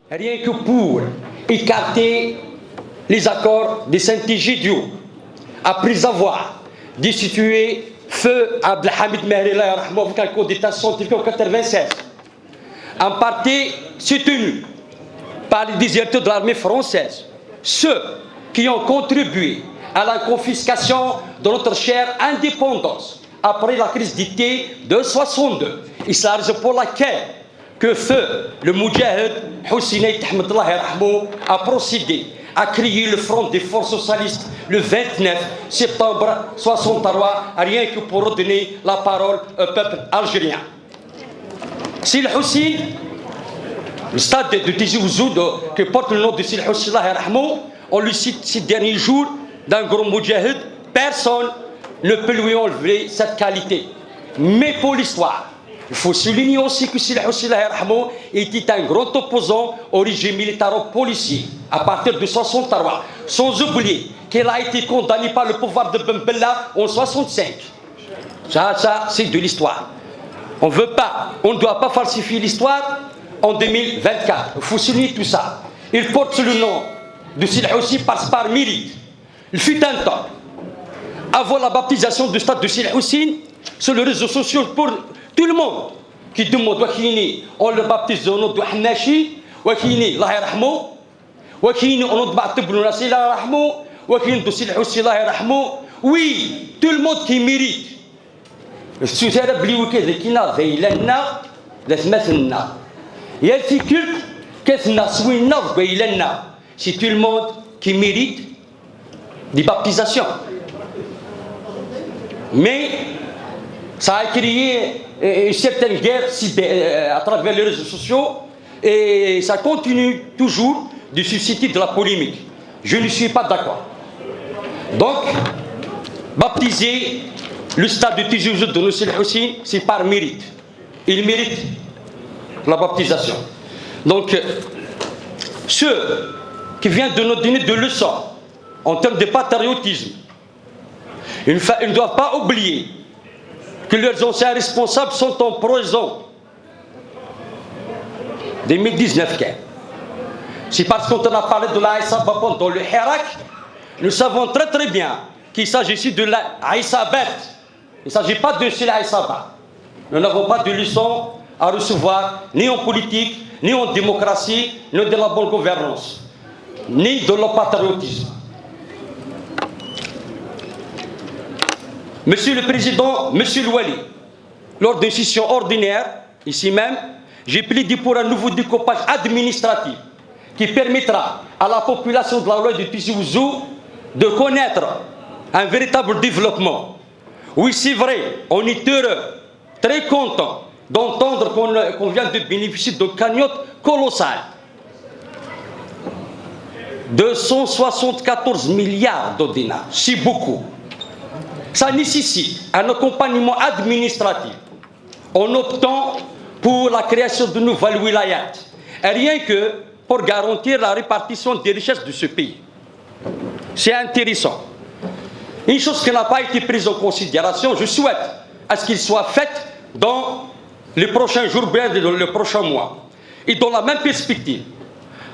Rien que pour écarter les accords de Saint-Égidio, après avoir destitué feu Abdelhamid Mehrila avec un coup d'état scientifique en 1996, en partie soutenu par les déserteurs de l'armée française, ceux qui ont contribué à la confiscation de notre chère indépendance après la crise d'été de 62. Et c'est la raison pour laquelle que feu le Moudjahid Husseini a procédé à créer le Front des forces socialistes le 29 septembre 63, rien que pour redonner la parole au peuple algérien. Sil Hussein, le stade de Tizi Ouzou que porte le nom de Sil Hussein, on lui cite ces derniers jours d'un grand Moudjahid, personne ne peut lui enlever cette qualité. Mais pour l'histoire, il faut souligner aussi que Sil Hussein était un grand opposant au régime militaro-policier à partir de 1963, sans oublier qu'il a été condamné par le pouvoir de Ben Bella en 1965. Ça c'est de l'histoire. On ne doit pas falsifier l'histoire en 2024. Il faut souligner tout ça. Il porte le nom de Sil Hussein par mérite. Il fut un temps, avant la baptisation du stade de Sil Hussein, sur les réseaux sociaux pour tout le monde qui demande on le baptise au nom de Hanashi, Wakini, Allah yarhamou, Wakini, au nom de Ba'tibnou Nassi, Allah yarhamou, Wakini de Sil Hussein, Allah yarhamou. Oui, tout le monde qui mérite. السوسارة بلي وكذا كينا ذيلنا لثمثلنا يا الفكر كثنا سوينا ذيلنا. C'est tout le monde qui mérite des baptisations. Mais ça a créé une certaine guerre à travers les réseaux sociaux et ça continue toujours de susciter de la polémique. Je ne suis pas d'accord. Donc, baptiser le stade de Tizi Ouzou de Sil Hussein, c'est par mérite. Il mérite la baptisation. Donc, ceux qui viennent de nous donner de leçons en termes de patriotisme, ils ne doivent pas oublier que leurs anciens responsables sont en prison. 2019, c'est parce qu'on a parlé de la Aïssa dans le Hirak, nous savons très très bien qu'il s'agit ici de la Aïssa Beth. Il ne s'agit pas de Sil Aïssa. Nous n'avons pas de leçons à recevoir, ni en politique, ni en démocratie, ni de la bonne gouvernance, ni de le patriotisme. Monsieur le Président, Monsieur le Wali, lors d'une session ordinaire, ici même, j'ai plaidé pour un nouveau découpage administratif qui permettra à la population de la loi de Tizi Ouzou de connaître un véritable développement. Oui, c'est vrai, on est heureux, très content d'entendre qu'on vient de bénéficier de cagnotte colossale. 274 milliards de dinars, c'est beaucoup. Ça nécessite un accompagnement administratif en optant pour la création de nouvelles wilayats, rien que pour garantir la répartition des richesses de ce pays. C'est intéressant. Une chose qui n'a pas été prise en considération, je souhaite à ce qu'il soit fait dans les prochains jours, bien dans les prochains mois. Et dans la même perspective,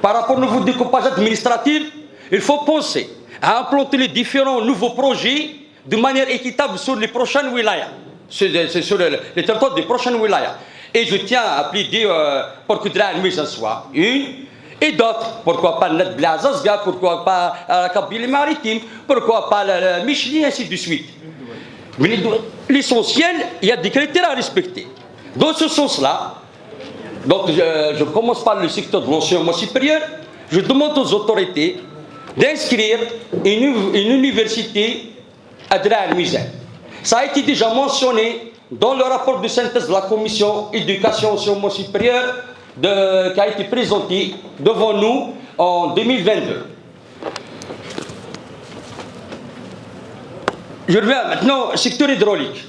par rapport au nouveau découpage administratif, il faut penser à implanter les différents nouveaux projets de manière équitable sur les prochaines wilayas, sur les territoires des prochaines wilayas. Et je tiens à plaider pour que la mise en soit une, et d'autres, pourquoi pas le Blazazga, pourquoi pas la Kabylie maritime, pourquoi pas le Micheli, ainsi de suite. Mais l'essentiel, il y a des critères à respecter. Dans ce sens-là, donc je commence par le secteur de l'enseignement supérieur, je demande aux autorités d'inscrire une université à Dra-el-Mizan. Ça a été déjà mentionné dans le rapport de synthèse de la commission éducation et enseignement supérieur qui a été présenté devant nous en 2022. Je reviens maintenant au secteur hydraulique.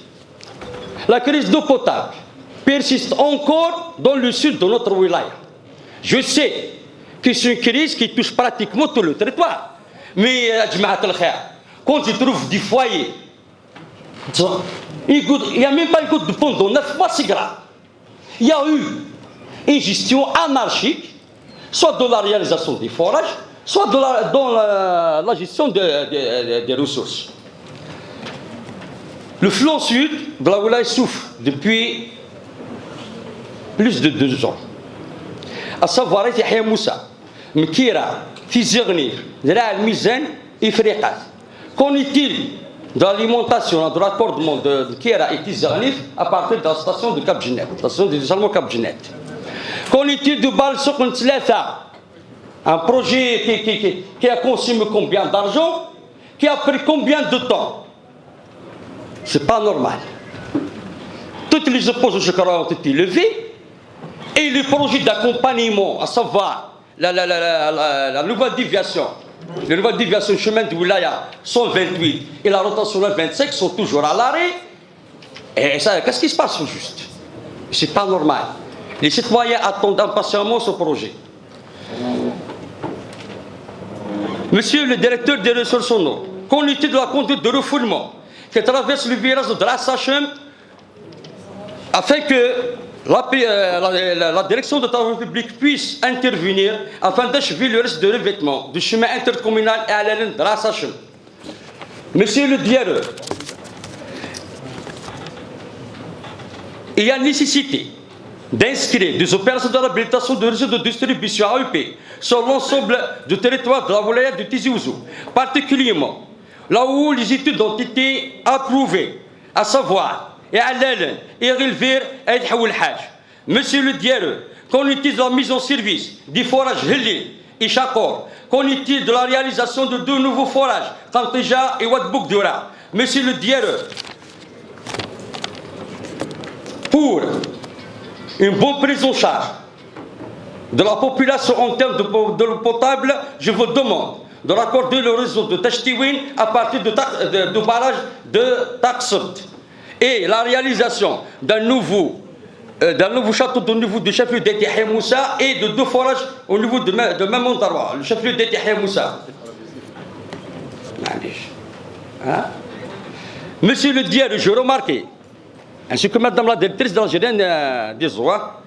La crise d'eau potable persiste encore dans le sud de notre wilaya. Je sais que c'est une crise qui touche pratiquement tout le territoire. Mais, quand je trouve des foyers Il n'y a même pas une goutte de pendant 9 mois, c'est grave. Il y a eu une gestion anarchique, soit dans la réalisation des forages, soit dans la gestion des ressources. Le flanc sud de la Wilaya souffre depuis plus de 2 ans. À savoir, Yahya Moussa, Mkira, Tizirnir, Dra Mizan et Friqat. Qu'en est-il de l'alimentation, de raccordement de Kira et Tizirnir à partir de la station de Cap Genet, la station de dessalement Cap Genet? Qu'en est-il de Balsouk Ntlata, un projet qui a consommé combien d'argent, qui a pris combien de temps? C'est pas normal. Toutes les oppositions ont été levées et les projets d'accompagnement, à savoir la nouvelle déviation, les nouvelles déviations chemin de Wilaya 128 et la rotation 25 sont toujours à l'arrêt. Et ça, qu'est-ce qui se passe au juste? C'est pas normal. Les citoyens attendent impatiemment ce projet. Monsieur le directeur des ressources en eau, qu'en est-il de la conduite de refoulement qui traverse le virage de Dras Hachem afin que la direction de travaux publics puisse intervenir afin d'achever le reste de revêtement du chemin intercommunal et à l'Allen Dras Hachem? Monsieur le DRE, il y a nécessité d'inscrire des opérations de réhabilitation de réseaux de distribution AEP sur l'ensemble du territoire de la Wilaya de Tizi Ouzou, particulièrement là où les études ont été approuvées, à savoir Ya'lalen, Irilvir et Haoul Haj. Monsieur le DRE, qu'en est-il de la mise en service des forages Hellil et Chakor? Qu'en est-il de la réalisation de 2 nouveaux forages, Tantija et Ouadbouk Dura? Monsieur le DRE, pour une bonne prise en charge de la population en termes de l'eau potable, je vous demande de raccorder le réseau de Tachtiwin à partir du barrage de Taksut et la réalisation d'un nouveau château au niveau du chef-lieu d'Yahya Moussa et de 2 forages au niveau de même endroit, le chef-lieu d'Yahya Moussa. Monsieur le DRE, je remarquais, ainsi que Madame la directrice d'Algérienne des Oies,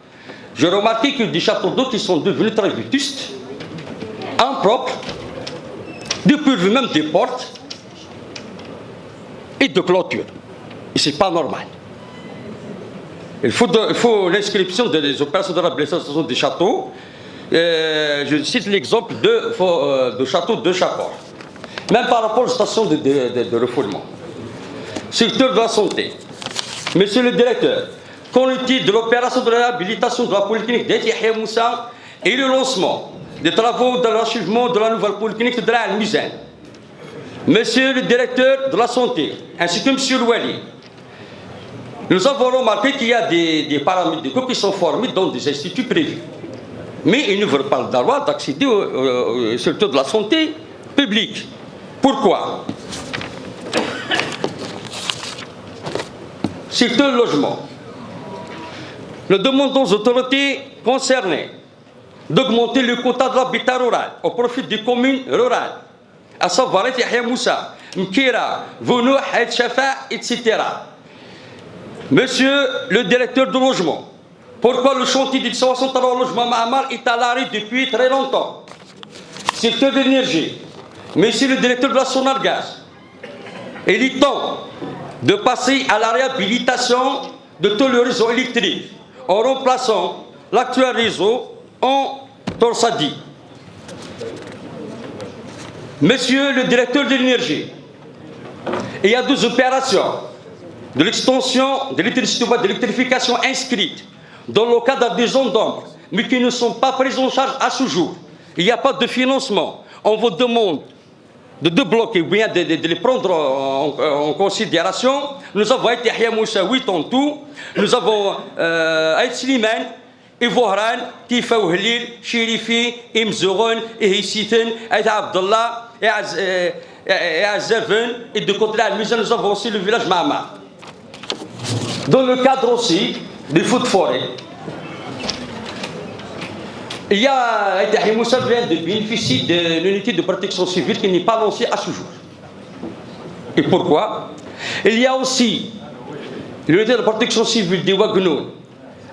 j'ai remarqué que des châteaux d'eau qui sont devenus très vétustes, impropres, dépourvus même des portes et de clôtures. Et ce n'est pas normal. Il faut l'inscription des opérations de réhabilitation des châteaux. Je cite l'exemple de château de Chapor. Même par rapport aux stations de refoulement. Secteur de la santé. Monsieur le directeur, qu'en est-il de l'opération de réhabilitation de la polyclinique d'Yahya Moussa et le lancement des travaux de l'achèvement de la nouvelle polyclinique de la Mizan? Monsieur le directeur de la santé, ainsi que monsieur Louali, nous avons remarqué qu'il y a des paramédicaux qui sont formés dans des instituts privés. Mais ils ne veulent pas le droit d'accéder au secteur de la santé publique. Pourquoi? Secteur logement. Nous demandons aux autorités concernées d'augmenter le quota de l'habitat rural au profit des communes rurales, à savoir Yahya Moussa, Mkira, Vounou, Haït Shafa, etc. Monsieur le directeur de logement, pourquoi le chantier d'extension de logement Mahamar est à l'arrêt depuis très longtemps? Secteur de l'énergie. Monsieur le directeur de la Sonargaz, il est temps de passer à la réhabilitation de tout le réseau électrique en remplaçant l'actuel réseau en Torsadi. Monsieur le directeur de l'énergie, il y a 2 opérations de l'extension de l'électrification inscrites dans le cadre des zones d'ombre, mais qui ne sont pas prises en charge à ce jour. Il n'y a pas de financement. On vous demande de débloquer ou bien de les prendre en considération. Nous avons été Yahya Moussa 8 en tout. Nous avons Aït Slimane, Ivohran, Tifa Ouhlil, Chérifi, Imzouron, Ehissiten, Aït Abdallah, et Azaven, et de côté de la Mizan, nous avons aussi le village Mahama. Dans le cadre aussi des feux de forêt, il y a Yahya Moussa vient de bénéficier de l'unité de protection civile qui n'est pas lancée à ce jour. Et pourquoi? Il y a aussi l'unité de protection civile de Wagnoun,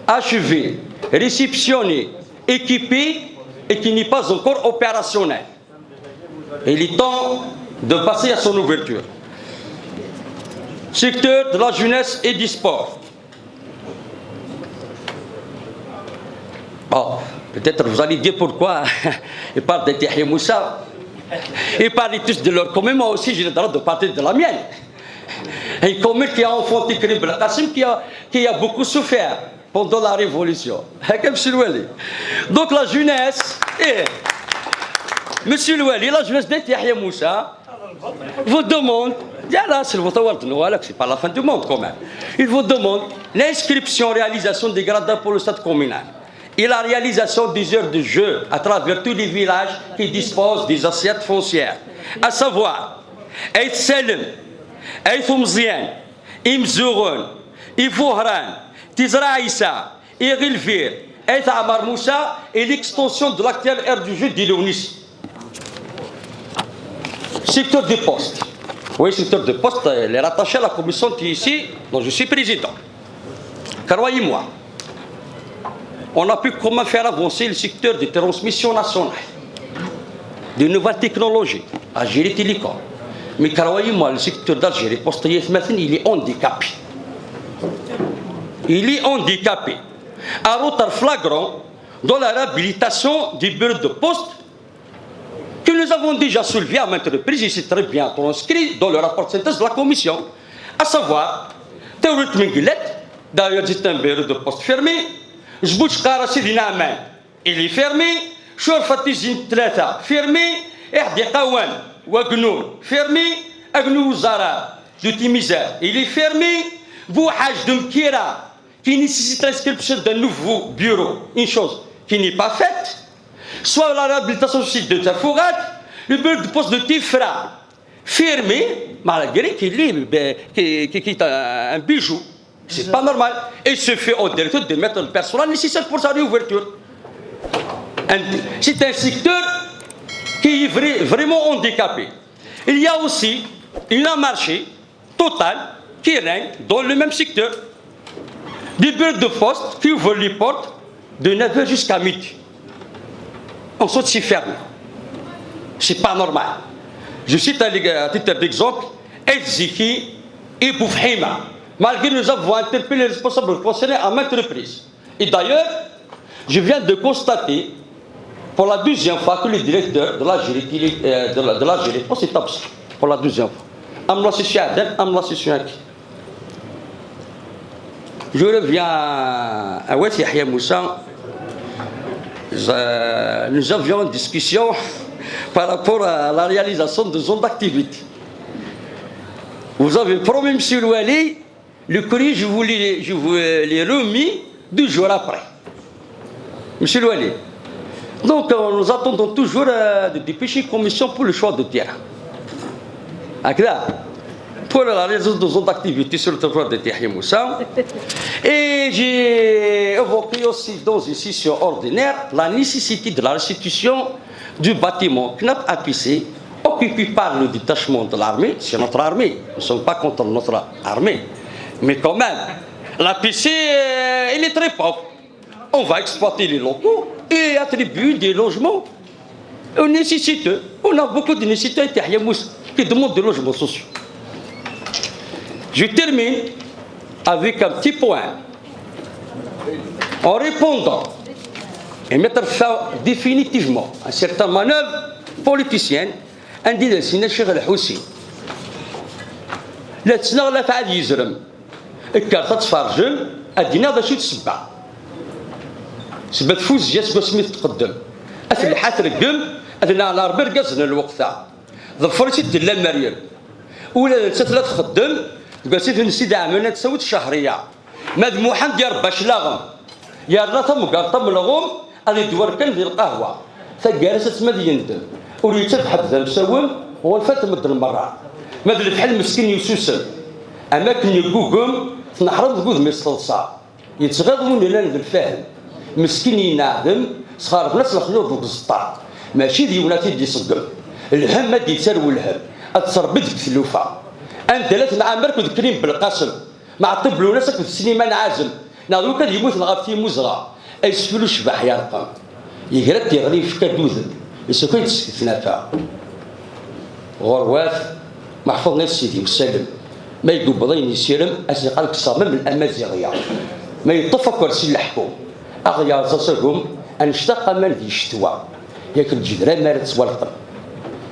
achevée, réceptionnée, équipée et qui n'est pas encore opérationnelle. Il est temps de passer à son ouverture. Secteur de la jeunesse et du sport. Oh, peut-être vous allez dire pourquoi ils parlent de Yahya Moussa. Ils parlent tous de leur commune, moi aussi j'ai le droit de parler de la mienne. Une commune qui a enfanté Karim Ben Qassim, qui a beaucoup souffert pendant la révolution. Donc la jeunesse, Monsieur Louali, la jeunesse de Yahya Moussa vous demande, c'est pas la fin du monde quand même, il vous demande l'inscription, réalisation des gradins pour le stade communal et la réalisation des heures de jeu à travers tous les villages qui disposent des assiettes foncières, à savoir Aït Salim, Aït Mzian, Imzouroun, Ifouhran, Tizraïssa, Irilvir, Aït Amar Moussa et l'extension de l'actuelle aire du jeu d'Ilounis. Secteur des postes. Oui, secteur de poste, elle est rattachée à la commission qui est ici, dont je suis président. Croyez-moi, on a pu comment faire avancer le secteur des transmissions nationales, de nouvelles technologies, Algérie Télécom. Mais croyez-moi, le secteur d'Algérie Poste, il est handicapé. Il est handicapé. Un retard flagrant dans la réhabilitation du bureau de poste que nous avons déjà soulevé à maintes reprises, et c'est très bien transcrit dans le rapport de synthèse de la commission, à savoir, Théorit Menguelet, d'ailleurs c'est un bureau de poste fermé, Zbouch Karassi Dinaman, il est fermé, Chour Fatizin Tlata, fermé, Erdi Kawan, Wagnoun, fermé, Agnou Zara, de Timizar, il est fermé, Bouhaj de Mkira, qui nécessite l'inscription d'un nouveau bureau, une chose qui n'est pas faite, soit la réhabilitation du site de Tafourat, le bureau de poste de Tifra, fermé, malgré qu'il est un bijou. C'est pas normal. Et se fait au directeur de mettre le personnel nécessaire pour sa réouverture. C'est un secteur qui est vraiment handicapé. Il y a aussi une marché totale qui règne dans le même secteur. Des bureaux de poste qui ouvrent les portes de 9h jusqu'à midi. On saute si ferme. C'est pas normal. Je cite à titre d'exemple Elziki et Boufhima. Malgré nous avons interpellé les responsables concernés à maintes reprises. Et d'ailleurs, je viens de constater pour la deuxième fois que le directeur de l'Algérie, oh c'est absent, pour la deuxième fois. Je reviens à Oued Yahya Moussa. Nous avions une discussion par rapport à la réalisation de zones d'activité. Vous avez promis, M. Louali, le courrier, je vous l'ai remis 2 jours après. M. Louali. Donc, nous attendons toujours de dépêcher une commission pour le choix de terrain. Pour la réalisation de zones d'activité sur le territoire de Yahya Moussa. Et j'ai évoqué aussi dans une session ordinaire la nécessité de la restitution du bâtiment KNAP APC occupé par le détachement de l'armée. C'est notre armée. Nous ne sommes pas contre notre armée. Mais quand même, l'APC, il est très pauvre. On va exploiter les locaux et attribuer des logements aux nécessiteux. On a beaucoup de nécessiteux à Yahya Moussa qui demandent des logements sociaux. Je termine avec un petit point. En répondant et mettre fin définitivement à certaines manœuvres politiciennes, عندي سينا الشيخ الحوسي لا تسنى لا فعاد يزرم الكارطة تفرجل أدينا ذا شي تسبع سبت فوز جاس بسميت تقدم أثل حاثر القم أثنا على ربي رقزنا الوقت ظفرتي دلا مريم ولا نسات لا تخدم قاسيت نسيد عملنا تسوي الشهرية مذموحا ديال باش لاغم يا رنا مقارطة ملغوم هذه دوار كان ديال القهوة فجالس مد يندم وريت تبحث مسوم هو الفات مد المرة مد الفحل مسكين يسوسن أماكن يقوقم تنحرض قوذ ميستلصا يتغضون لنا الفاهم مسكين ينعدم صخار ناس الخيوط والزطار ماشي ديوناتي دي صقم الهم ما دي تسرو الهم أتصربد في اللوفة أندلت مع مركز كريم بالقاسم مع طب الوناس كنت سليمان عازم ناضو كان يموت الغابتي مزرعة أيسفلو شبح يا رقم يقرأ يغلي في كدوذن يسكن تسكتنافا غروات محفوظ ناس سيدي وسلم ما يقبضين يسيرم أسيقال كصامم الأمازيغية ما يتفكر سي الحكوم أغيار زاسهم أن اشتاق من ذي الشتوى ياكل الجدران مارد تسوالقم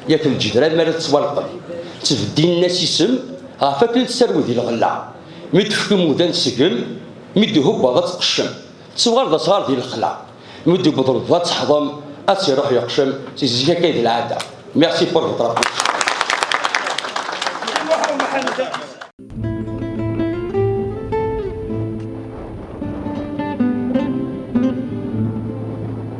ياكل الجدران مارد تسوالقم تفدي الناس يسم غافاك تسرو ذي الغلا ميتفكو مودان سقم ميدو هو ضغط قشم تصغر ذا صغار ذي الخلا ميدو بضل ضغط حضم أسي روح يقشم سيزيكا كايد العادة ميرسي بور فوتر